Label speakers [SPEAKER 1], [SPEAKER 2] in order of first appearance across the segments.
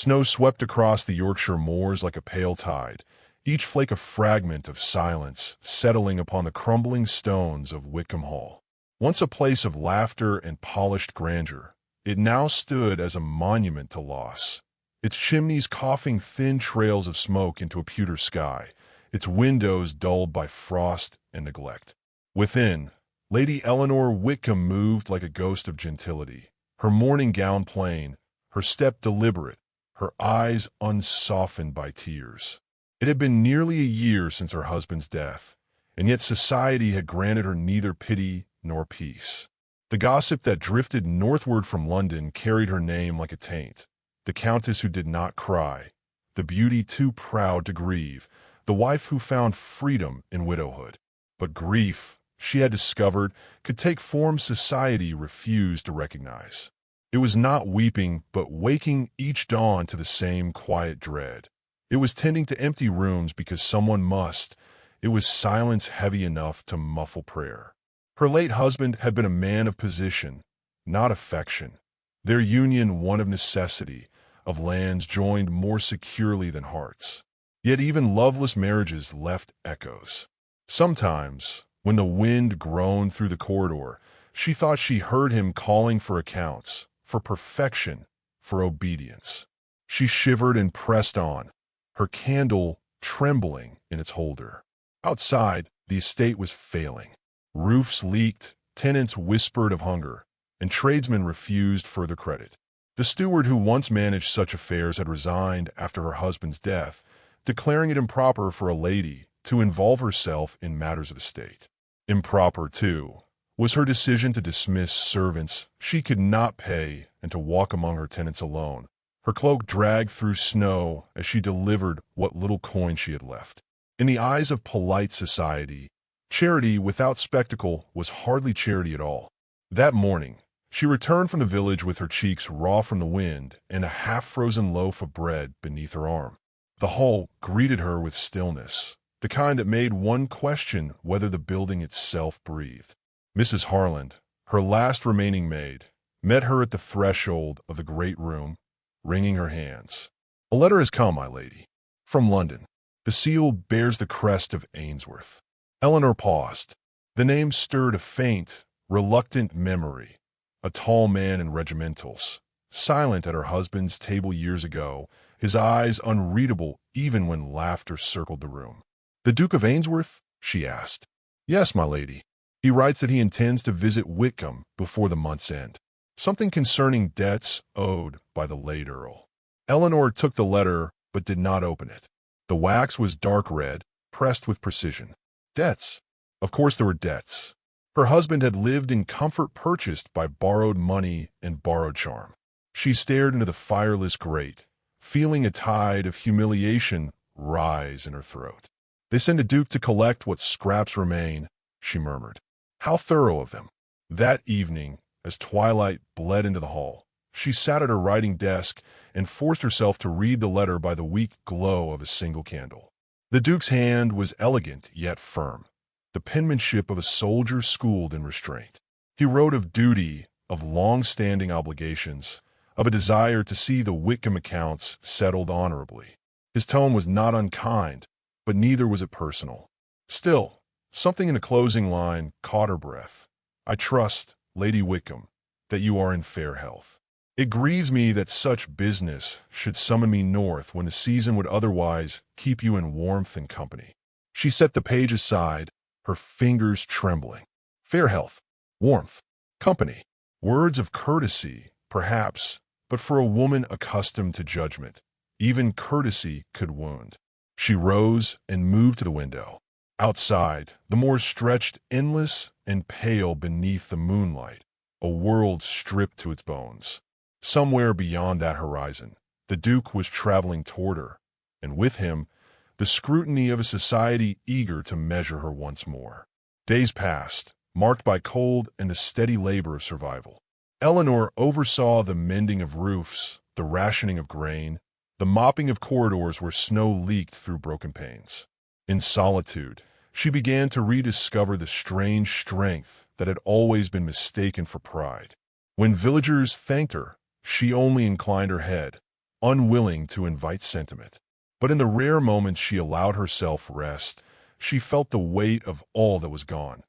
[SPEAKER 1] Snow swept across the Yorkshire moors like a pale tide, each flake a fragment of silence settling upon the crumbling stones of Wickham Hall. Once a place of laughter and polished grandeur, it now stood as a monument to loss, its chimneys coughing thin trails of smoke into a pewter sky, its windows dulled by frost and neglect. Within, Lady Eleanor Wickham moved like a ghost of gentility, her morning gown plain, her step deliberate, her eyes unsoftened by tears. It had been nearly a year since her husband's death, and yet society had granted her neither pity nor peace. The gossip that drifted northward from London carried her name like a taint. The countess who did not cry, the beauty too proud to grieve, the wife who found freedom in widowhood. But grief, she had discovered, could take forms society refused to recognize. It was not weeping, but waking each dawn to the same quiet dread. It was tending to empty rooms because someone must. It was silence heavy enough to muffle prayer. Her late husband had been a man of position, not affection. Their union one of necessity, of lands joined more securely than hearts. Yet even loveless marriages left echoes. Sometimes, when the wind groaned through the corridor, she thought she heard him calling for accounts, for perfection, for obedience. She shivered and pressed on, her candle trembling in its holder. Outside, the estate was failing. Roofs leaked, tenants whispered of hunger, and tradesmen refused further credit. The steward who once managed such affairs had resigned after her husband's death, declaring it improper for a lady to involve herself in matters of estate. Improper, too, was her decision to dismiss servants she could not pay and to walk among her tenants alone, her cloak dragged through snow as she delivered what little coin she had left. In the eyes of polite society, charity without spectacle was hardly charity at all. That morning, she returned from the village with her cheeks raw from the wind and a half-frozen loaf of bread beneath her arm. The hall greeted her with stillness, the kind that made one question whether the building itself breathed. Mrs. Harland, her last remaining maid, met her at the threshold of the great room, wringing her hands. "A letter has come, my lady, from London. The seal bears the crest of Ainsworth." Eleanor paused. The name stirred a faint, reluctant memory. A tall man in regimentals, silent at her husband's table years ago, his eyes unreadable even when laughter circled the room. "The Duke of Ainsworth?" she asked. "Yes, my lady. He writes that he intends to visit Wickham before the month's end. Something concerning debts owed by the late Earl." Eleanor took the letter but did not open it. The wax was dark red, pressed with precision. Debts. Of course there were debts. Her husband had lived in comfort purchased by borrowed money and borrowed charm. She stared into the fireless grate, feeling a tide of humiliation rise in her throat. "They send a duke to collect what scraps remain," she murmured. "How thorough of them." That evening, as twilight bled into the hall, she sat at her writing desk and forced herself to read the letter by the weak glow of a single candle. The Duke's hand was elegant yet firm, the penmanship of a soldier schooled in restraint. He wrote of duty, of long-standing obligations, of a desire to see the Wickham accounts settled honorably. His tone was not unkind, but neither was it personal. Still, something in the closing line caught her breath. "I trust, Lady Wickham, that you are in fair health. It grieves me that such business should summon me north when the season would otherwise keep you in warmth and company." She set the page aside, her fingers trembling. Fair health, warmth, company. Words of courtesy, perhaps, but for a woman accustomed to judgment, even courtesy could wound. She rose and moved to the window. Outside, the moor stretched endless and pale beneath the moonlight, a world stripped to its bones. Somewhere beyond that horizon, the Duke was traveling toward her, and with him, the scrutiny of a society eager to measure her once more. Days passed, marked by cold and the steady labor of survival. Eleanor oversaw the mending of roofs, the rationing of grain, the mopping of corridors where snow leaked through broken panes. In solitude, she began to rediscover the strange strength that had always been mistaken for pride. When villagers thanked her, she only inclined her head, unwilling to invite sentiment. But in the rare moments she allowed herself rest, she felt the weight of all that was gone.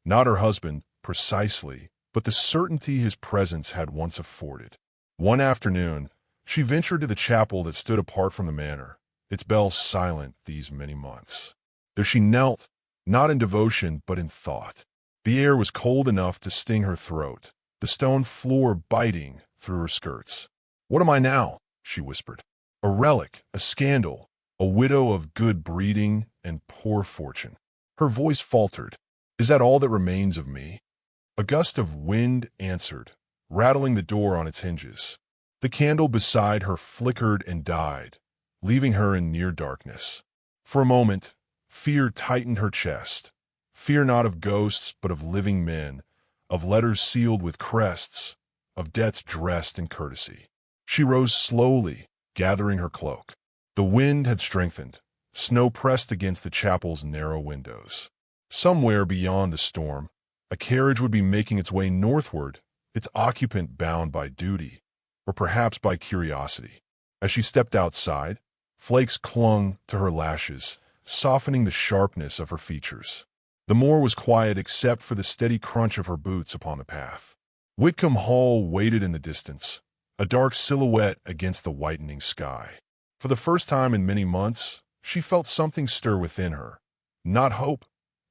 [SPEAKER 1] Not her husband, precisely, but the certainty his presence had once afforded. One afternoon, she ventured to the chapel that stood apart from the manor, its bells silent these many months. There she knelt, not in devotion but in thought. The air was cold enough to sting her throat, the stone floor biting through her skirts. "What am I now?" she whispered. "A relic, a scandal, a widow of good breeding and poor fortune." Her voice faltered. "Is that all that remains of me?" A gust of wind answered, rattling the door on its hinges. The candle beside her flickered and died, leaving her in near darkness. For a moment, fear tightened her chest. Fear not of ghosts, but of living men, of letters sealed with crests, of debts dressed in courtesy. She rose slowly, gathering her cloak. The wind had strengthened. Snow pressed against the chapel's narrow windows. Somewhere beyond the storm, a carriage would be making its way northward, its occupant bound by duty, or perhaps by curiosity. As she stepped outside, flakes clung to her lashes, softening the sharpness of her features. The moor was quiet except for the steady crunch of her boots upon the path. Whitcomb Hall waited in the distance, a dark silhouette against the whitening sky. For the first time in many months, she felt something stir within her. Not hope,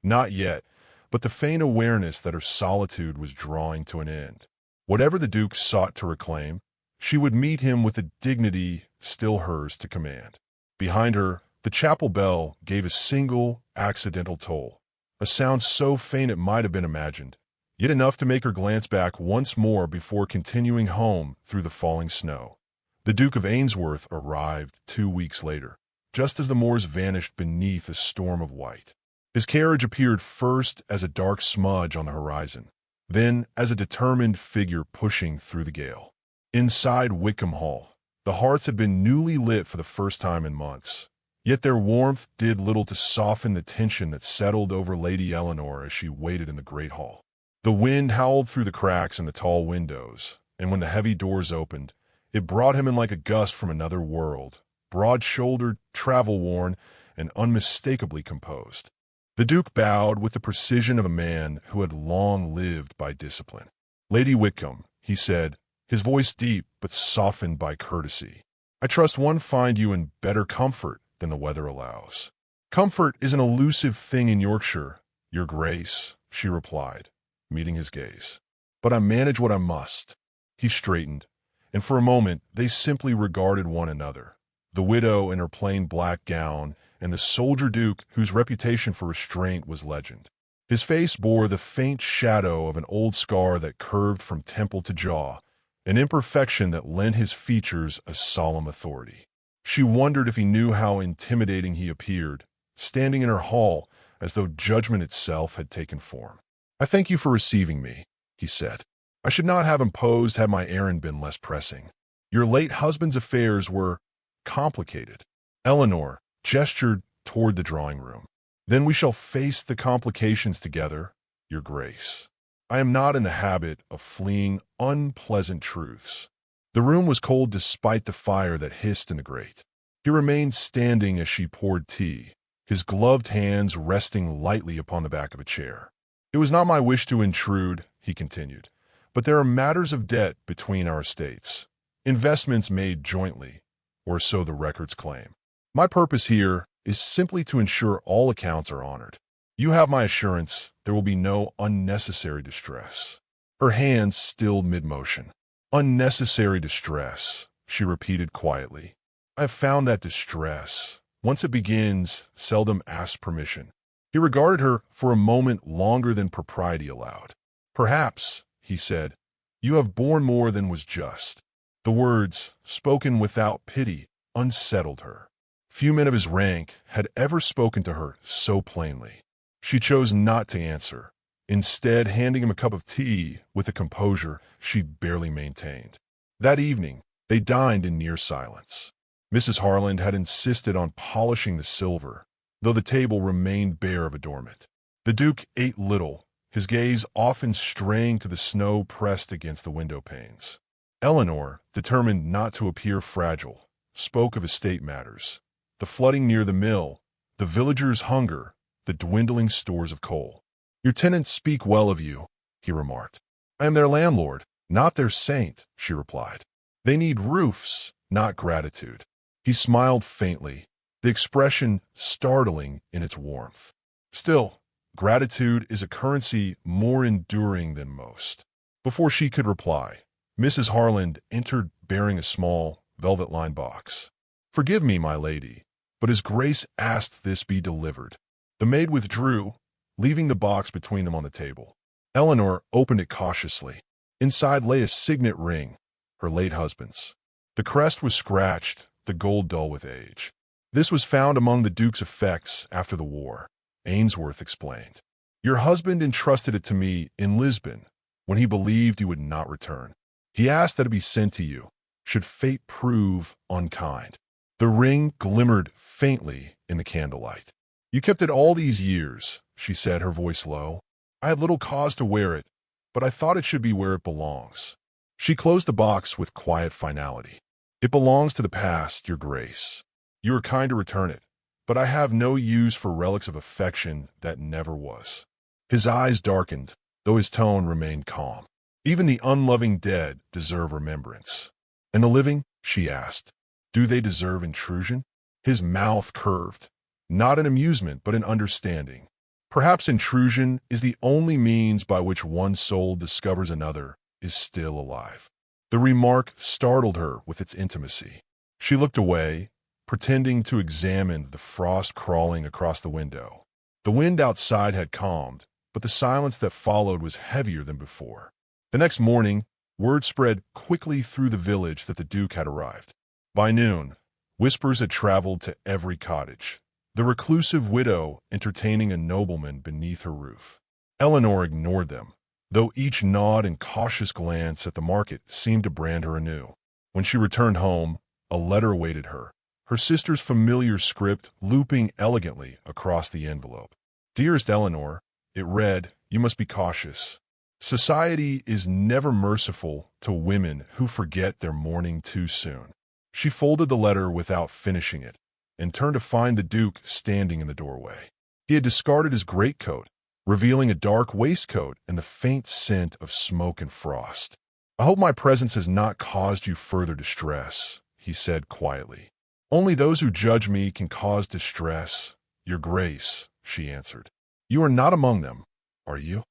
[SPEAKER 1] not yet, but the faint awareness that her solitude was drawing to an end. Whatever the Duke sought to reclaim, she would meet him with a dignity still hers to command. Behind her, the chapel bell gave a single, accidental toll, a sound so faint it might have been imagined, yet enough to make her glance back once more before continuing home through the falling snow. The Duke of Ainsworth arrived 2 weeks later, just as the moors vanished beneath a storm of white. His carriage appeared first as a dark smudge on the horizon, then as a determined figure pushing through the gale. Inside Whitcomb Hall, the hearths had been newly lit for the first time in months, yet their warmth did little to soften the tension that settled over Lady Eleanor as she waited in the great hall. The wind howled through the cracks in the tall windows, and when the heavy doors opened, it brought him in like a gust from another world, broad-shouldered, travel-worn, and unmistakably composed. The Duke bowed with the precision of a man who had long lived by discipline. "Lady Whitcomb," he said, his voice deep but softened by courtesy, "I trust one find you in better comfort than the weather allows." "Comfort is an elusive thing in Yorkshire, your grace," she replied, meeting his gaze. "But I manage what I must." He straightened, and for a moment they simply regarded one another, the widow in her plain black gown and the soldier duke whose reputation for restraint was legend. His face bore the faint shadow of an old scar that curved from temple to jaw, an imperfection that lent his features a solemn authority. She wondered if he knew how intimidating he appeared, standing in her hall as though judgment itself had taken form. "I thank you for receiving me," he said. "I should not have imposed had my errand been less pressing. Your late husband's affairs were complicated." Eleanor gestured toward the drawing room. "Then we shall face the complications together, your grace. I am not in the habit of fleeing unpleasant truths." The room was cold despite the fire that hissed in the grate. He remained standing as she poured tea, his gloved hands resting lightly upon the back of a chair. "It was not my wish to intrude," he continued, "but there are matters of debt between our estates, investments made jointly, or so the records claim. My purpose here is simply to ensure all accounts are honored. You have my assurance there will be no unnecessary distress." Her hands stilled mid-motion. "Unnecessary distress," she repeated quietly. "I have found that distress, once it begins, seldom asks permission." He regarded her for a moment longer than propriety allowed. "Perhaps," he said, "you have borne more than was just." The words, spoken without pity, unsettled her. Few men of his rank had ever spoken to her so plainly. She chose not to answer, instead handing him a cup of tea with a composure she barely maintained. That evening, they dined in near silence. Mrs. Harland had insisted on polishing the silver, though the table remained bare of adornment. The Duke ate little, his gaze often straying to the snow pressed against the window panes. Eleanor, determined not to appear fragile, spoke of estate matters. The flooding near the mill, the villagers' hunger, the dwindling stores of coal. "Your tenants speak well of you," he remarked. "I am their landlord, not their saint," she replied. "They need roofs, not gratitude." He smiled faintly, the expression startling in its warmth. "Still, gratitude is a currency more enduring than most." Before she could reply, Mrs. Harland entered bearing a small, velvet-lined box. "Forgive me, my lady, but His Grace asked this be delivered." The maid withdrew, leaving the box between them on the table. Eleanor opened it cautiously. Inside lay a signet ring, her late husband's. The crest was scratched, the gold dull with age. "This was found among the Duke's effects after the war," Ainsworth explained. "Your husband entrusted it to me in Lisbon when he believed you would not return. He asked that it be sent to you, should fate prove unkind." The ring glimmered faintly in the candlelight. "You kept it all these years," she said, her voice low. "I had little cause to wear it, but I thought it should be where it belongs." She closed the box with quiet finality. "It belongs to the past, Your Grace. You are kind to return it, but I have no use for relics of affection that never was." His eyes darkened, though his tone remained calm. "Even the unloving dead deserve remembrance." "And the living?" she asked. "Do they deserve intrusion?" His mouth curved, not in amusement but in understanding. "Perhaps intrusion is the only means by which one soul discovers another is still alive." The remark startled her with its intimacy. She looked away, pretending to examine the frost crawling across the window. The wind outside had calmed, but the silence that followed was heavier than before. The next morning, word spread quickly through the village that the Duke had arrived. By noon, whispers had traveled to every cottage, the reclusive widow entertaining a nobleman beneath her roof. Eleanor ignored them, though each nod and cautious glance at the market seemed to brand her anew. When she returned home, a letter awaited her, her sister's familiar script looping elegantly across the envelope. "Dearest Eleanor," it read, "you must be cautious. Society is never merciful to women who forget their mourning too soon." She folded the letter without finishing it, and turned to find the Duke standing in the doorway. He had discarded his greatcoat, revealing a dark waistcoat and the faint scent of smoke and frost. "I hope my presence has not caused you further distress," he said quietly. "Only those who judge me can cause distress, Your Grace," she answered. "You are not among them, are you?"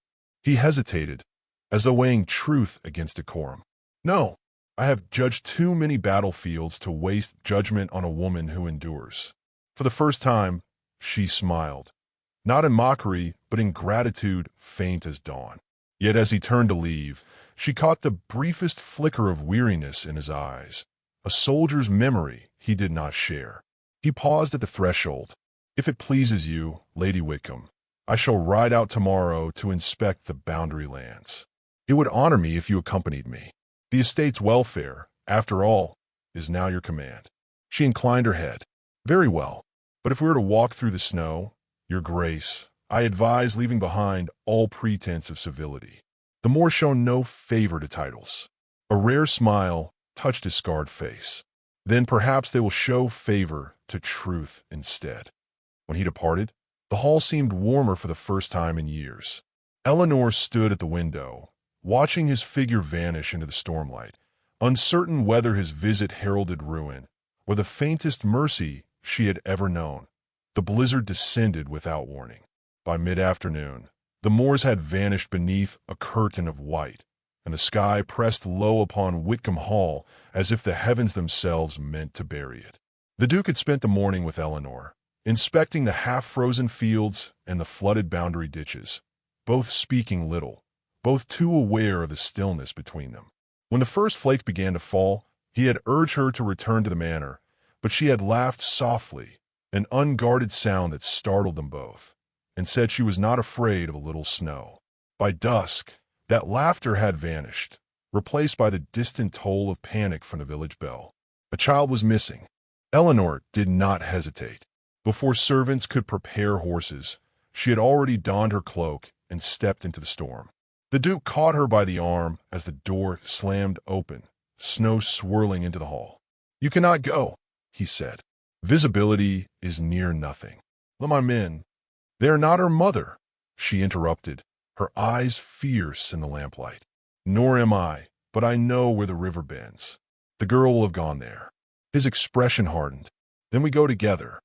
[SPEAKER 1] He hesitated, as though weighing truth against decorum. "No, I have judged too many battlefields to waste judgment on a woman who endures." For the first time, she smiled, not in mockery, but in gratitude faint as dawn. Yet as he turned to leave, she caught the briefest flicker of weariness in his eyes, a soldier's memory he did not share. He paused at the threshold. "If it pleases you, Lady Wickham, I shall ride out tomorrow to inspect the boundary lands. It would honor me if you accompanied me. The estate's welfare, after all, is now your command." She inclined her head. "Very well, but if we were to walk through the snow, Your Grace, I advise leaving behind all pretense of civility. The Moors show no favor to titles." A rare smile touched his scarred face. "Then perhaps they will show favor to truth instead." When he departed, the hall seemed warmer for the first time in years. Eleanor stood at the window, watching his figure vanish into the stormlight, uncertain whether his visit heralded ruin or the faintest mercy she had ever known. The blizzard descended without warning. By mid-afternoon, the moors had vanished beneath a curtain of white, and the sky pressed low upon Whitcomb Hall as if the heavens themselves meant to bury it. The Duke had spent the morning with Eleanor, inspecting the half-frozen fields and the flooded boundary ditches, both speaking little, both too aware of the stillness between them. When the first flakes began to fall, he had urged her to return to the manor, but she had laughed softly, an unguarded sound that startled them both, and said she was not afraid of a little snow. By dusk, that laughter had vanished, replaced by the distant toll of panic from the village bell. A child was missing. Eleanor did not hesitate. Before servants could prepare horses, she had already donned her cloak and stepped into the storm. The Duke caught her by the arm as the door slammed open, snow swirling into the hall. "You cannot go," he said. "Visibility is near nothing. Let my men—" "They are not her mother," she interrupted, her eyes fierce in the lamplight. "Nor am I, but I know where the river bends. The girl will have gone there." His expression hardened. "Then we go together."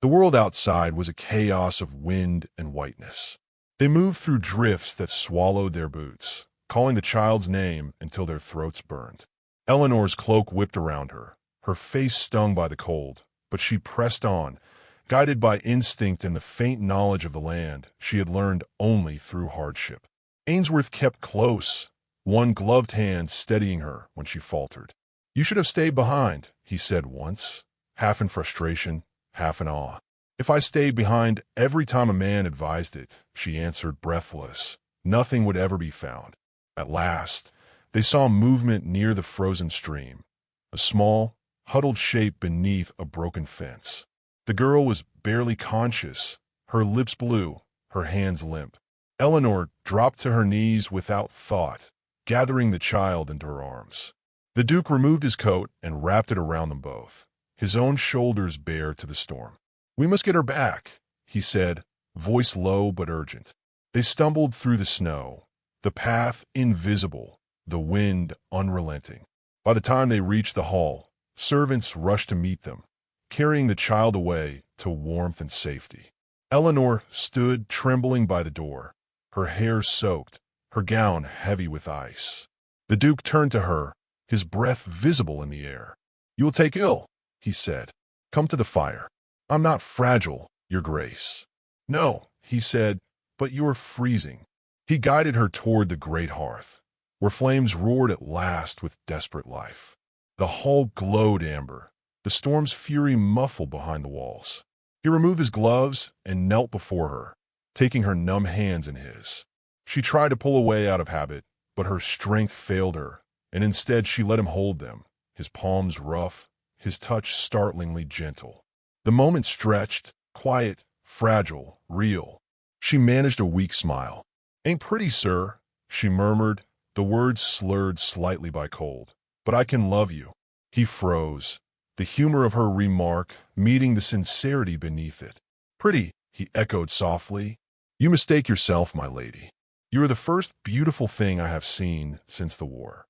[SPEAKER 1] The world outside was a chaos of wind and whiteness. They moved through drifts that swallowed their boots, calling the child's name until their throats burned. Eleanor's cloak whipped around her, her face stung by the cold, but she pressed on, guided by instinct and the faint knowledge of the land she had learned only through hardship. Ainsworth kept close, one gloved hand steadying her when she faltered. "You should have stayed behind," he said once, half in frustration, half in awe. "If I stayed behind every time a man advised it," she answered, breathless, "nothing would ever be found." At last, they saw movement near the frozen stream, a small, huddled shape beneath a broken fence. The girl was barely conscious, her lips blue, her hands limp. Eleanor dropped to her knees without thought, gathering the child into her arms. The Duke removed his coat and wrapped it around them both, his own shoulders bare to the storm. "We must get her back," he said, voice low but urgent. They stumbled through the snow, the path invisible, the wind unrelenting. By the time they reached the hall, servants rushed to meet them, carrying the child away to warmth and safety. Eleanor stood trembling by the door, her hair soaked, her gown heavy with ice. The Duke turned to her, his breath visible in the air. "You will take ill," he said. "Come to the fire." "I'm not fragile, Your Grace." "No," he said, "but you are freezing." He guided her toward the great hearth, where flames roared at last with desperate life. The hall glowed amber, the storm's fury muffled behind the walls. He removed his gloves and knelt before her, taking her numb hands in his. She tried to pull away out of habit, but her strength failed her, and instead she let him hold them, his palms rough, his touch startlingly gentle. The moment stretched, quiet, fragile, real. She managed a weak smile. "Ain't pretty, sir," she murmured, the words slurred slightly by cold. "But I can love you." He froze, the humor of her remark meeting the sincerity beneath it. "Pretty," he echoed softly. "You mistake yourself, my lady. You are the first beautiful thing I have seen since the war."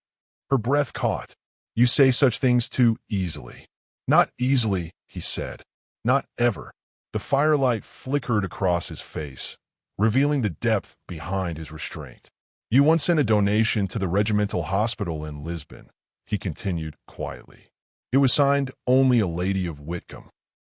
[SPEAKER 1] Her breath caught. "You say such things too easily." "Not easily," he said. "Not ever." The firelight flickered across his face, revealing the depth behind his restraint. "You once sent a donation to the regimental hospital in Lisbon," he continued quietly. "It was signed only a Lady of Whitcomb.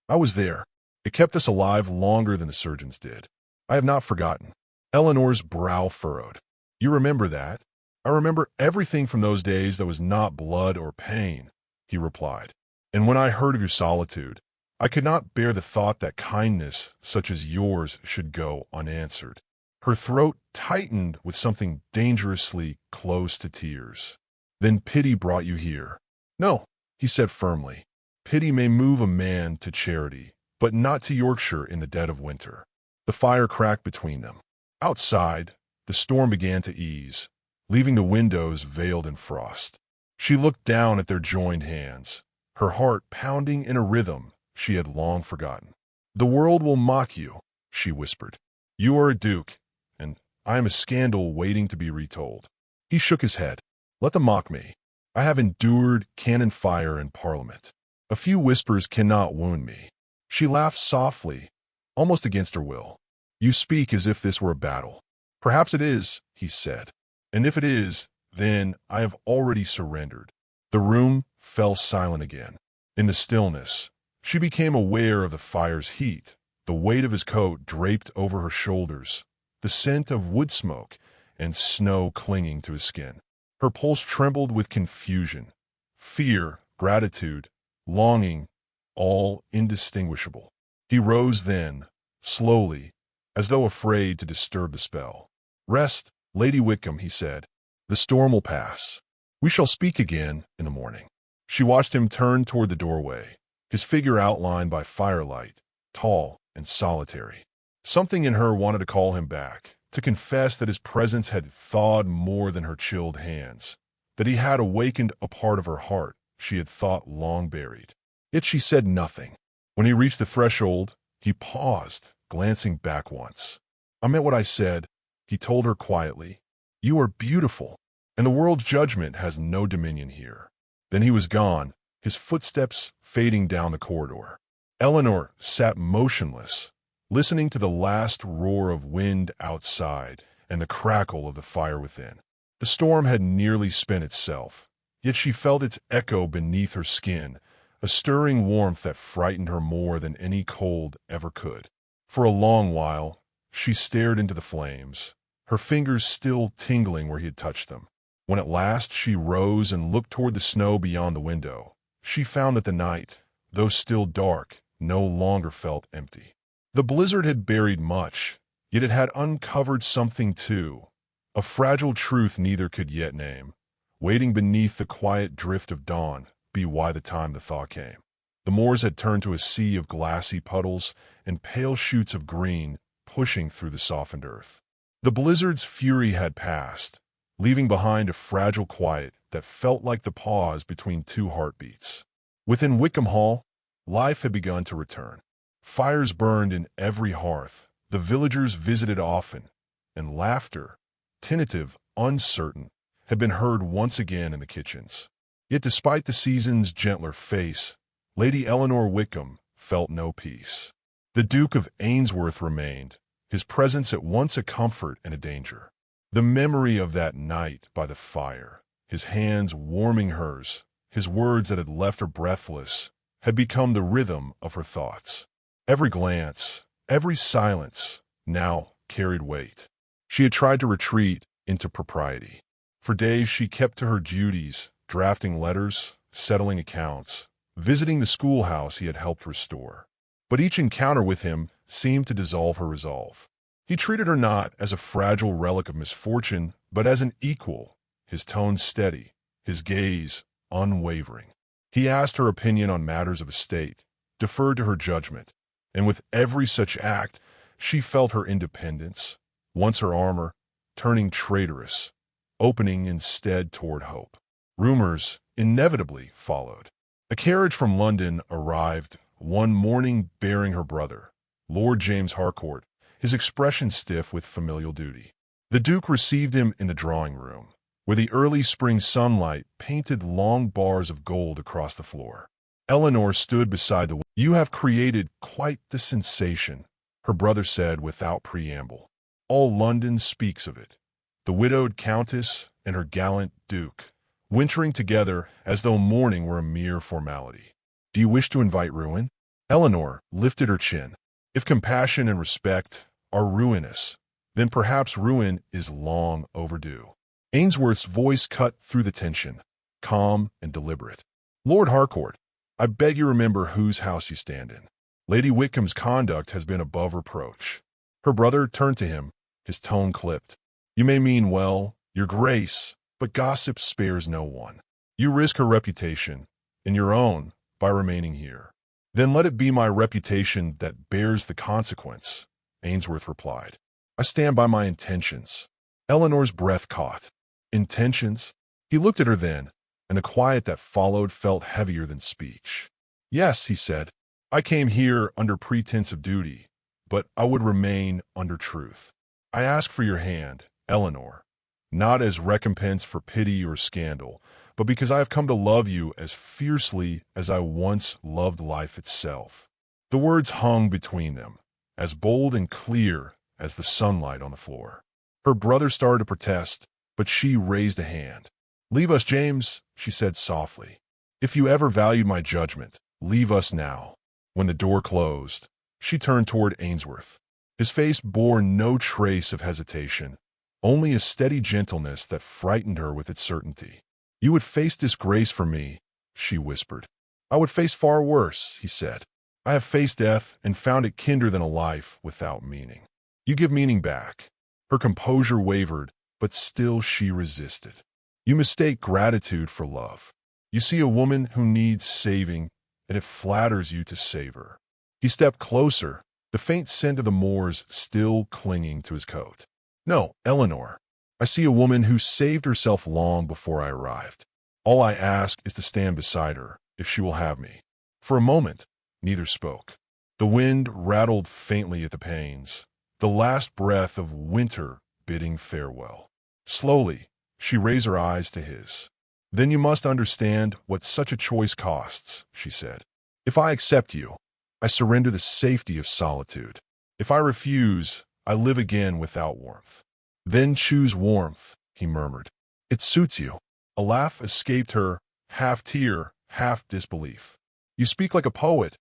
[SPEAKER 1] I was there. It kept us alive longer than the surgeons did. I have not forgotten." Eleanor's brow furrowed. "You remember that?" "I remember everything from those days that was not blood or pain," he replied. "And when I heard of your solitude, I could not bear the thought that kindness such as yours should go unanswered." Her throat tightened with something dangerously close to tears. "Then pity brought you here." "No," he said firmly. "Pity may move a man to charity, but not to Yorkshire in the dead of winter." The fire cracked between them. Outside, the storm began to ease, leaving the windows veiled in frost. She looked down at their joined hands, her heart pounding in a rhythm she had long forgotten. "The world will mock you," she whispered. "You are a duke, and I am a scandal waiting to be retold." He shook his head. "Let them mock me. I have endured cannon fire in Parliament. A few whispers cannot wound me." She laughed softly, almost against her will. "You speak as if this were a battle." "Perhaps it is," he said. "And if it is, then I have already surrendered." The room fell silent again. In the stillness, she became aware of the fire's heat, the weight of his coat draped over her shoulders, the scent of wood smoke and snow clinging to his skin. Her pulse trembled with confusion, fear, gratitude, longing, all indistinguishable. He rose then, slowly, as though afraid to disturb the spell. "Rest, Lady Whitcomb," he said. "The storm will pass. We shall speak again in the morning." She watched him turn toward the doorway, his figure outlined by firelight, tall and solitary. Something in her wanted to call him back, to confess that his presence had thawed more than her chilled hands. that he had awakened a part of her heart she had thought long buried. Yet she said nothing. When he reached the threshold, he paused, glancing back once. "I meant what I said," he told her quietly. "You are beautiful, and the world's judgment has no dominion here." Then he was gone, his footsteps fading down the corridor. Eleanor sat motionless, listening to the last roar of wind outside and the crackle of the fire within. The storm had nearly spent itself, yet she felt its echo beneath her skin, a stirring warmth that frightened her more than any cold ever could. For a long while, she stared into the flames, her fingers still tingling where he had touched them. When at last she rose and looked toward the snow beyond the window, she found that the night, though still dark, no longer felt empty. The blizzard had buried much, yet it had uncovered something too, a fragile truth neither could yet name, waiting beneath the quiet drift of dawn, be why the time the thaw came. The moors had turned to a sea of glassy puddles and pale shoots of green pushing through the softened earth. The blizzard's fury had passed, leaving behind a fragile quiet that felt like the pause between two heartbeats. Within Wickham Hall, life had begun to return. Fires burned in every hearth, the villagers visited often, and laughter, tentative, uncertain, had been heard once again in the kitchens. Yet despite the season's gentler face, Lady Eleanor Wickham felt no peace. The Duke of Ainsworth remained, his presence at once a comfort and a danger. The memory of that night by the fire, his hands warming hers, his words that had left her breathless, had become the rhythm of her thoughts. Every glance, every silence, now carried weight. She had tried to retreat into propriety. For days she kept to her duties, drafting letters, settling accounts, visiting the schoolhouse he had helped restore. But each encounter with him seemed to dissolve her resolve. He treated her not as a fragile relic of misfortune, but as an equal, his tone steady, his gaze unwavering. He asked her opinion on matters of estate, deferred to her judgment, and with every such act, she felt her independence, once her armor, turning traitorous, opening instead toward hope. Rumors inevitably followed. A carriage from London arrived one morning bearing her brother, Lord James Harcourt, his expression stiff with familial duty. The Duke received him in the drawing-room, where the early spring sunlight painted long bars of gold across the floor. Eleanor stood beside the window. "You have created quite the sensation," her brother said without preamble. "All London speaks of it. The widowed countess and her gallant duke, wintering together as though mourning were a mere formality. Do you wish to invite ruin?" Eleanor lifted her chin. "If compassion and respect are ruinous, then perhaps ruin is long overdue." Ainsworth's voice cut through the tension, calm and deliberate. "Lord Harcourt, I beg you remember whose house you stand in. Lady Wickham's conduct has been above reproach." Her brother turned to him, his tone clipped. "You may mean well, your grace, but gossip spares no one. You risk her reputation, and your own, by remaining here." "Then let it be my reputation that bears the consequence," Ainsworth replied. "I stand by my intentions." Eleanor's breath caught. Intentions? He looked at her then, and the quiet that followed felt heavier than speech. "Yes," he said, "I came here under pretense of duty, but I would remain under truth. I ask for your hand, Eleanor, not as recompense for pity or scandal, but because I have come to love you as fiercely as I once loved life itself." The words hung between them, as bold and clear as the sunlight on the floor. Her brother started to protest, but she raised a hand. "Leave us, James," she said softly. "If you ever valued my judgment, leave us now." When the door closed, she turned toward Ainsworth. His face bore no trace of hesitation, only a steady gentleness that frightened her with its certainty. "You would face disgrace for me," she whispered. "I would face far worse," he said. "I have faced death and found it kinder than a life without meaning. You give meaning back." Her composure wavered, but still she resisted. "You mistake gratitude for love. You see a woman who needs saving, and it flatters you to save her." He stepped closer, the faint scent of the moors still clinging to his coat. "No, Eleanor, I see a woman who saved herself long before I arrived. All I ask is to stand beside her, if she will have me." For a moment, neither spoke. The wind rattled faintly at the panes, the last breath of winter bidding farewell. Slowly, she raised her eyes to his. "Then you must understand what such a choice costs," she said. "If I accept you, I surrender the safety of solitude. If I refuse, I live again without warmth." "Then choose warmth," he murmured. "It suits you." A laugh escaped her, half tear, half disbelief. "You speak like a poet,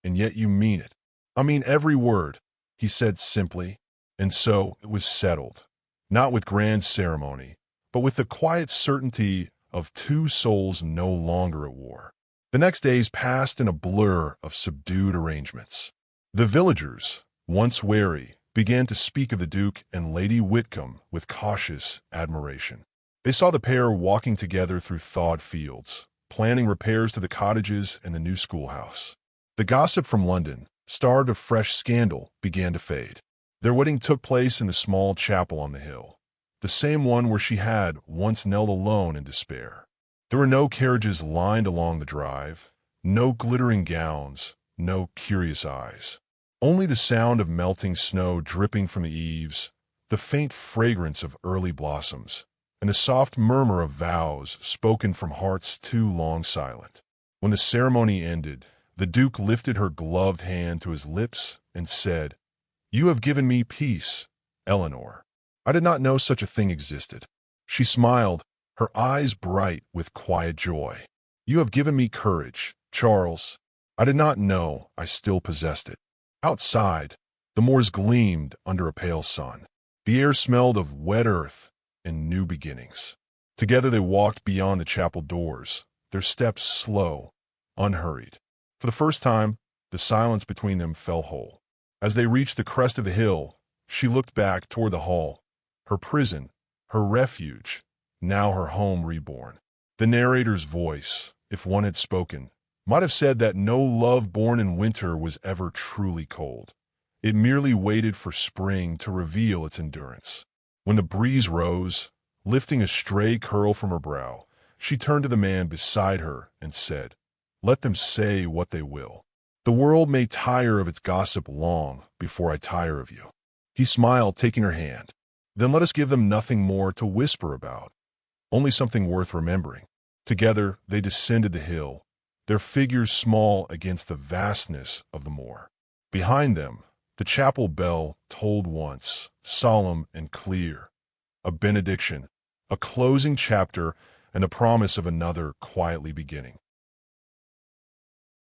[SPEAKER 1] and yet you mean it." "I mean every word," he said simply. And so it was settled, not with grand ceremony, but with the quiet certainty of two souls no longer at war. The next days passed in a blur of subdued arrangements. The villagers, once wary, began to speak of the Duke and Lady Whitcomb with cautious admiration. They saw the pair walking together through thawed fields, planning repairs to the cottages and the new schoolhouse. The gossip from London, starved of fresh scandal, began to fade. Their wedding took place in the small chapel on the hill, the same one where she had once knelt alone in despair. There were no carriages lined along the drive, no glittering gowns, no curious eyes. Only the sound of melting snow dripping from the eaves, the faint fragrance of early blossoms, and the soft murmur of vows spoken from hearts too long silent. When the ceremony ended, the Duke lifted her gloved hand to his lips and said, "You have given me peace, Eleanor. I did not know such a thing existed." She smiled, her eyes bright with quiet joy. "You have given me courage, Charles. I did not know I still possessed it." Outside, the moors gleamed under a pale sun. The air smelled of wet earth and new beginnings. Together they walked beyond the chapel doors, their steps slow, unhurried. For the first time, the silence between them fell whole. As they reached the crest of the hill, she looked back toward the hall, her prison, her refuge, now her home reborn. The narrator's voice, if one had spoken, might have said that no love born in winter was ever truly cold. It merely waited for spring to reveal its endurance. When the breeze rose, lifting a stray curl from her brow, she turned to the man beside her and said, "Let them say what they will. The world may tire of its gossip long before I tire of you." He smiled, taking her hand. "Then let us give them nothing more to whisper about, only something worth remembering." Together they descended the hill, their figures small against the vastness of the moor. Behind them, the chapel bell tolled once, solemn and clear, a benediction, a closing chapter, and the promise of another quietly beginning.